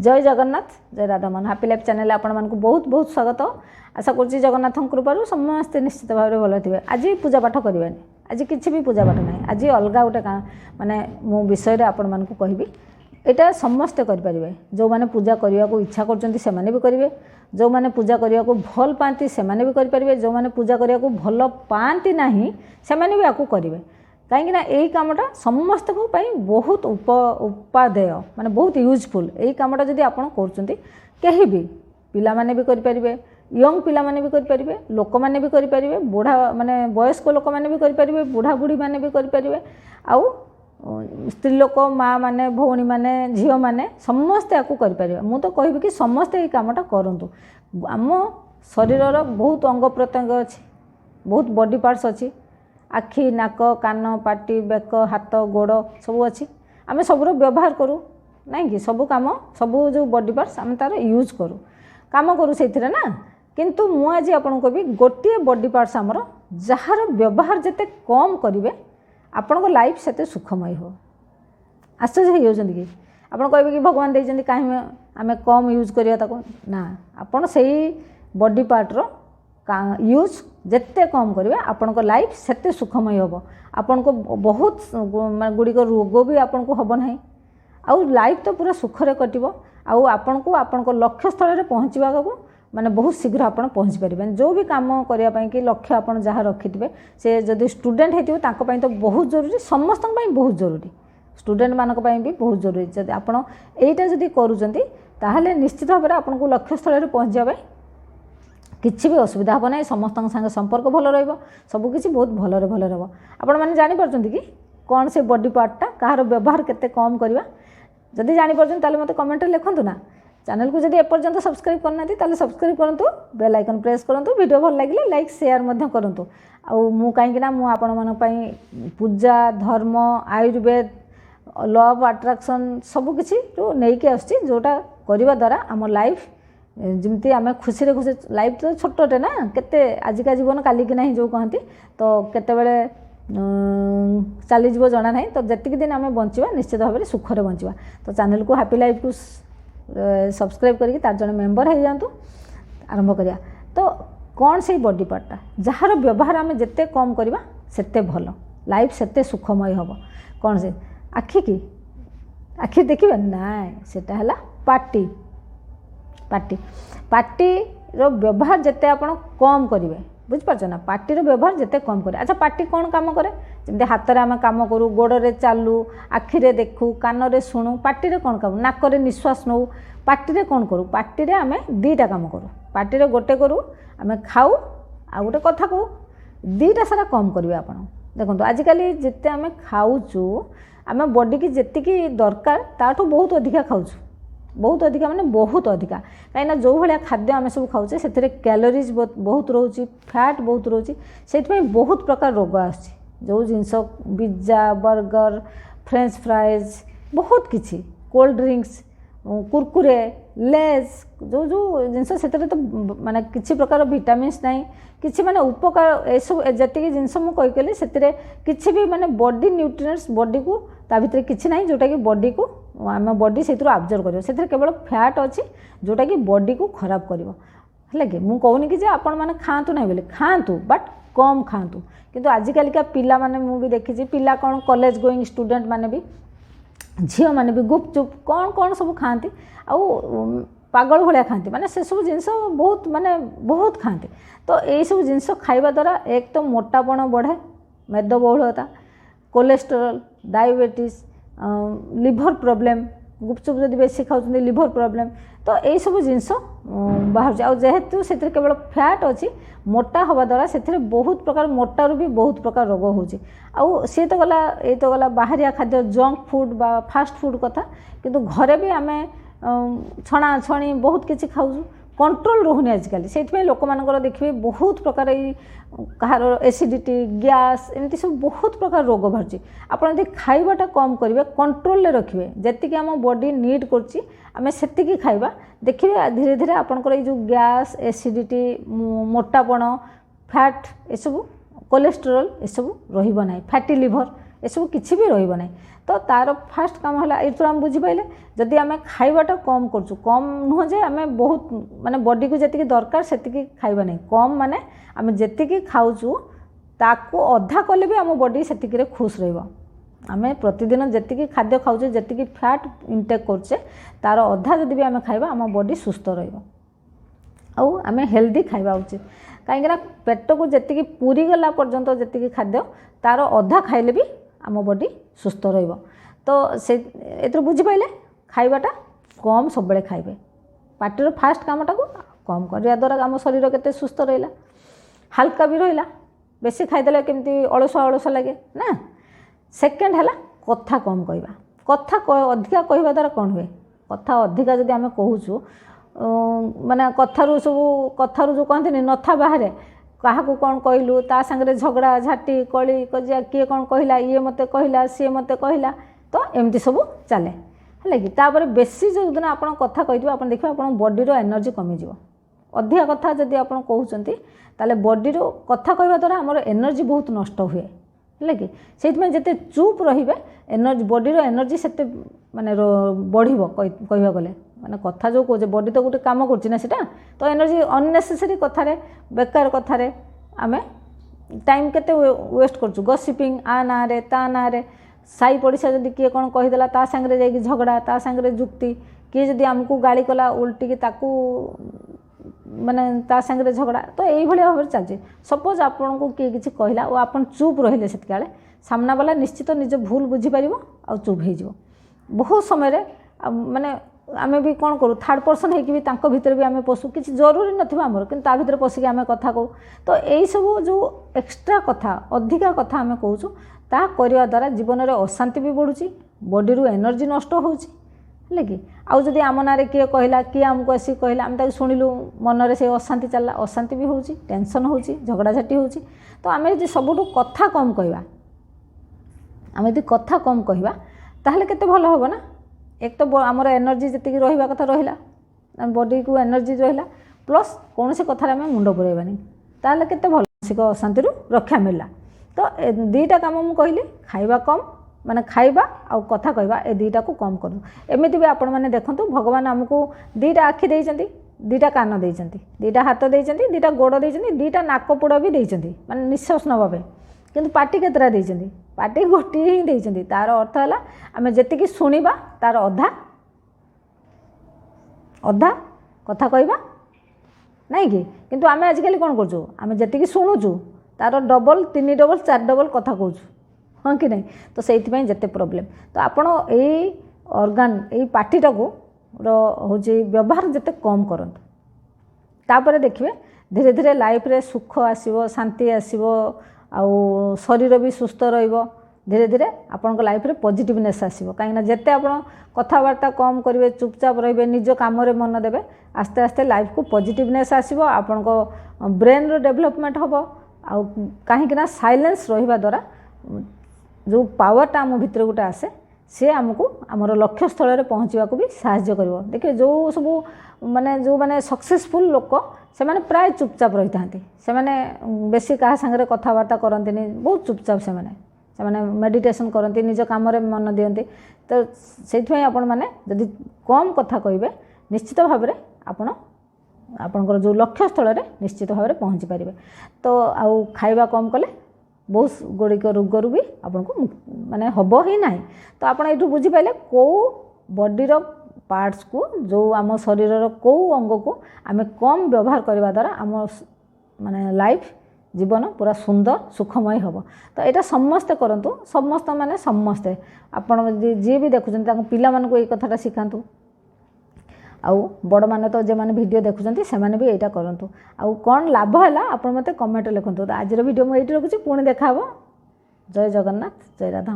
जय जगन्नाथ जय Radhamohan happy life channel आपण मानक बहुत बहुत स्वागत। आशा करुँच जगन्नाथ कृपारू समस्ते निश्चित भाव में भल थे। आज पूजा पाठ करें, आज किसी भी पूजा पाठ ना, आज अलग गोटे माने मो विषय आपण मानक कहबी। एटा समस्ते करें, जो मैंने पूजा करने को इच्छा करने भी करेंगे, जो मैंने पूजा करने को भल पाती से भी करेंगे, जो मैंने पूजा करने को भल पाती ना से भी आपको करेंगे। कहीं यही कमटा समस्त को बहुत उपादेय माने बहुत यूजफुल। यही कमटा जदि आप कहीं भी पिला माने भी करेंगे, यंग पिला माने भी करेंगे, लोक माने भी करेंगे, बुढ़ा माने वयस्क लोक माने भी करेंगे, बुढ़ा बुढ़ी माने भी करेंगे, आउ स्त्री लोक माँ माने भौणी माने झील माने समस्ते आपको करेंगे। मु तो कहबी कि समस्ते ये कमटा करूँ। आम शरीर बहुत अंग प्रत्यंग अच्छी, बहुत बॉडी पार्ट्स अच्छी, आखि नाक कान पाटी बेक हाथ गोड़ सब अच्छी। आम सबूर व्यवहार करूँ ना कि सबू कम सबू जो बॉडी पार्ट्स आम तार यूज करूँ कम करूँ से ना। किंतु मु आज आपन को भी गोटे बॉडी पार्ट्स आमर जार व्यवहार जिते कम करेंगे आपण को लाइफ से सुखमय हो। आश्चर्य हो कि आपड़ कहे कि भगवान देते कहीं आम कम यूज करवा ना, आपड़ से बॉडी पार्टर यूज जिते कम करेंगे आपण को लाइफ से सुखमय हो। आपन को बहुत गुड़िक रोग भी आपन को हम ना, आउ लाइफ तो पूरा सुखरे कटो। आउ आपन को लक्ष्य स्थल में पहुँचवा को माने बहुत शीघ्र आप पहुँच पारे। जो भी कम करने कि लक्ष्य आप जहाँ रखिथे से जदि स्टूडेंट होती तो बहुत जरूरी, समस्त बहुत जरूरी, स्टूडेंट मानक भी बहुत जरूरी। जब आप यहीटा जदि करुँचे निश्चित भाव में आपको लक्ष्य स्थल में पहुँच जाए किसी भी असुविधा हम ना। समस्त संगे संपर्क भल रहा, सबकि बहुत भलरे भल रहा। आपण मैंने जापर कि कौन से बॉडी पार्टा कहार व्यवहार केते कम करवा, जदि जापर मत कमेंट लिखुँ ना। चैनल को जब एपर्यंत सब्सक्राइब करना ताले सब्सक्राइब करूँ, बेल आइकन प्रेस करूँ, वीडियो भल लगे लाइक शेयर करूँ। आउ मु कहीं आपण पूजा धर्म आयुर्वेद लॉ ऑफ अट्रैक्शन सबकि जो नहीं आसुच्ची जोटा करने द्वारा आम लाइफ जमती आम खुशी रे खुशी। लाइफ तो छोटे ना, केते आजिका जीवन काली की नहीं जो कहती तो केतेबेले चलीज जना ना। तो जी दिन आम बंचा निश्चित भाव में सुखरे बंचा। तो चैनल को हैप्पी लाइफ को सब्सक्राइब करके तार जन मेंबर हो जातु। आरंभ करिया तो कौन से बॉडी पार्टा जार व्यवहार आम जिते कम करवा सेते भल, लाइफ सेते सुखमय हम। कौन से आखि की आखि देखिए ना, सेटा है पार्टी पार्टी पार्टी रो व्यवहार जिते आप कम करेंगे बुझिपार ना। पार्टी रो व्यवहार जिते कम करे। अच्छा पार्टी कौन काम करे, जमी हाथ में आम कम करूँ, गोड़े चालू, आखिरे देखू, कान रे शुणु, पार्टी रे कौन काम, नाक निश्वास नौ, पार्टी रे कौन करूँ, पार्टी रे आम दीटा काम करूँ। पार्टी रे गोटे करूँ आम खाऊ आ गोटे कथा कहू, दीटा सारा कम करेंगे। आप देखो आजिकल जिते आम खाऊचु आम बॉडी की जी दरकार ताठू बहुत अधिका खाऊँ, बहुत अधिका माने बहुत अधिका। कहीं जो भाया खाद्य आम सब खाऊे से कैलोरीज बहुत रोचे, फैट बहुत रोचे, से बहुत प्रकार रोग आस। जो जिनस पिज्जा बर्गर फ्रेंच फ्राइज बहुत किसी कोल्ड ड्रिंक्स कुरकुरे लेज जो जो जिनस से तो माने किसी प्रकार विटामिन्स नहीं, किसी माने उपकार ए सब जी जिनस मुझे से किसी भी माने बॉडी न्यूट्रिएंट्स बॉडी को ता भीतर किसी ना जोटा कि बॉडी को आम बॉडी से आब्जर्व कर, से केवल फैट अच्छी जोटा कि बॉडी को खराब कर। कि मुझे कहूनी कि आपण मैंने खातु ना बोले खातु बट कम खातु। किंतु आजिकलिका पिला माने मु भी देखी पिला कौन कॉलेज गोइंग स्टूडेंट माने भी झील मैंने भी गुपचुप कौन कौन सब खाती आउ पागल भाया खाती, माने से सब जिनस बहुत माने बहुत खाती। तो यही सब जिनस खाइबा द्वारा एक तो मोटापण बढ़े, मेदबहुलता, कोलेस्टेरोल, डायबिटीज, लिभर प्रॉब्लम, गुपचुप जब बेसी खाऊँ लिभर प्रॉब्लम। तो यही सब जिनस बाहर आ जेहेतु से केवल फैट अच्छी मोटा हवा द्वारा से बहुत प्रकार मोटारू भी बहुत प्रकार रोग होची। आउ सी तो गला ये तो गला बाहरिया खाद्य जंक फूड बा फास्ट फूड कथा, किंतु घरे भी आम छणा छणी बहुत किसी खाऊ, कंट्रोल रोहनी आजिकल। से लोक मानकर देखिए बहुत प्रकार कहार एसिडिटी गैस एमती सब बहुत प्रकार रोग बाहर। आप खाइबाटा कम करेंगे, कंट्रोल रखिए, जी आम बॉडी नीड करें से खाइबा देखिए धीरे धीरे आपंकर जो गैस एसिडिटी मोटापण फैट ये सब कोलेस्टेरोल ये सब रही ना, फैटी लिभर एसबू किसी भी रही ना। तो तार फास्ट काम है ये आम बुझीपारे जदि आम खाइबाटा कम करूँ कम नुह जे आम बहुत माने बॉडी को जी दरकार से खाइबा नहीं कम माने आम जी खाऊँ ताकू अधा कले भी आम बॉडी से खुश रहिबो। आम प्रतिदिन जी खाद्य खाऊे जी फैट इनटेक करुचे तार अधा जदि भी आम खाइबा आम बॉडी सुस्थ रहिबो। आउ आम हेल्दी खाइबा उचित कहीं पेट को जी पूरी गला पर्यंत जी खाद्य तार अधा खाइले भी आम बॉडी सुस्थ रहिबो। तो से एथर बुझीपारे खाइबाटा कम सब बेले खाइबे पार्टीर फास्ट कामटा को कम करने द्वारा आम शरीर केते सुस्थ रहिला हल्का भी रहिला बेसी खाइदेले केमती अलसुआ अलसुआ लगे ना। सेकेंड है कथा कम कहवा कथा अधिका कहवा द्वारा कौन हुए कथा अधिका जदि आम कहूँ माने कथारू सब कथारू जो कहते नथा बाहर क्या कौन कहलु ता सांगे झगड़ा झाटी कली कजिया किए कौन कहला ये मते कहला सी मते कहला तो एमती सब चले है कि तापर बेसी जो दिन आप कथा कही आप देखिए आप बॉडी एनर्जी कमिज अधिका कथा जदि आप कहते ताले बॉडी कथा कहवा द्वारा आमर एनर्जी बहुत नष्ट हुए है कि से जिते चुप रे एनर्जी बॉडी एनर्जी से माने बढ़िबो कहवा गले माने कथा जो कहे बॉडी तो गोटे काम करना सीटा तो एनर्जी अननेसेसरी कथार बेकार कथार आम टाइम केते वेस्ट करछु गसिपिंग आ ना रे ता ना रे साई पड़िशा जदि किए कौन कहीदेला ता सांगे जाइए झगड़ा ता सांगे जुक्ति किए जदि आमको गाड़ी कला उल्टी ताकू माने ता सांगे झगड़ा तो यही भाव में चलती। सपोज आपन को किए किसी कहला और आप चुप रहिले सेतकाले सामना वाला निश्चित निज भूल बुझीपार आ चुप हो बहुत समय माने आमे भी कौन करूँ थर्ड पर्सन होगी भी भितर भी आम पशु किसी जरूरी नथिबा आमर किंतु ता भितर पशिक आम कथा कहूँ तो यही सब जो एक्स्ट्रा कथा अधिका कथा आम कहूँ ता करने द्वारा जीवन में अशांति भी बढ़ुची बॉडी रू एनर्जी नष्ट होची है कि आउ जदि आम ना किए कहला किए आमको आसिक कहला आम शुणिलु मन से अशांति चलला अशांति भी होची टेंशन होची झगड़ा झाटी होची। तो आम यदि सबुठु कथा कम कहवा आम यदि कथा कम कहवा ताहले केते भल होबो ना। एक तो आमर एनर्जी जी रहा कथा रहा बॉडी को एनर्जी रहा प्लस कौन सी कथार आम मुंड पुरेबानी ताहले केते भल मानसिक अशांति रक्षा मिलला। तो दीटा काम मुझे कहली खाइबा कम माने खाइबा आ कथा कहवा ए दीटा को कम करूँ। एमती भी आपण मैंने देखूँ भगवान आमको दीटा आखि देइचंती दीटा कान देइचंती दीटा हाथ देइचंती दीटा गोड़ देइचंती दीटा नाकपुड़ भी देइचंती माने निश्वास नवा पे किंतु पार्टी केतरा देइचंती पार्टी गोटे ही देइचंती तार अर्थ है आम जी शुणा तार अधा अधा कथा कहवा नहीं कि किंतु आम आजिकल कौन करूँ आम जी शुणुचु तार डबल 3 डबल 4 डबल कथा कहूँ हाँ कि नहीं। तो से जिते प्रोब्लेम तो आपण यही ऑर्गन यही पार्टीटा को हूँ व्यवहार जिते कम करंतु तापर देखिए धीरे धीरे लाइफ रे सुख आसीबो शांति आसीबो आउ शरीर भी सुस्थ रहिबो धीरे धीरे आपण लाइफ रे पॉजिटिवनेस आसीबो कहीं जिते आपण कथबार्ता कम करेंगे चुपचाप रे निज काम रे मन देवे आस्ते आस्ते लाइफ को पॉजिटिवनेस आसीबो आपण ब्रेन रो डेवलपमेंट होबो आउ कहीं साइलेंस रहिबा द्वारा जो पावरटा आम भितर गोटे आसे सी आमको आमर लक्ष्य स्थल में पहुँचा भी साहाय्य कर। देखिए जो सब माने जो माने सक्सेसफुल लोक से माने प्राय चुपचाप रही था से माने बेसी क्या सांगे कथबार्ता करती बहुत चुपचाप से माने मेडिटेशन करती निज काम मन दियंती। तो से आपण मैंने जदि कम कथा कहे निश्चित भाव में आपणकर जो लक्ष्य स्थल में निश्चित भाव में पहुँची पारे। तो आउ खाइबा कम कले बहुत गुड़िक रोगर भी आपन को माने हब ही ना। तो आप बुझीपारे कौ बॉडीर पार्ट्स को जो आम शरीर कौ अंग को आम कम व्यवहार करने द्वारा आम माने लाइफ जीवन पूरा सुंदर सुखमय हम। तो यहाँ समस्ते करूँ समस्त माने समस्ते आपण जी भी देखुं पिला मानक ये कथाटा शिखातु आउ बड़ मैंने तो जो मैंने वीडियो देखुं से भी यहाँ करूँ आउ कौन लाभ है आप मत कमेंट लिखुँ। तो आज वीडियो मुझे रखुच्छी पुणी देखा जय जगन्नाथ जय राधा।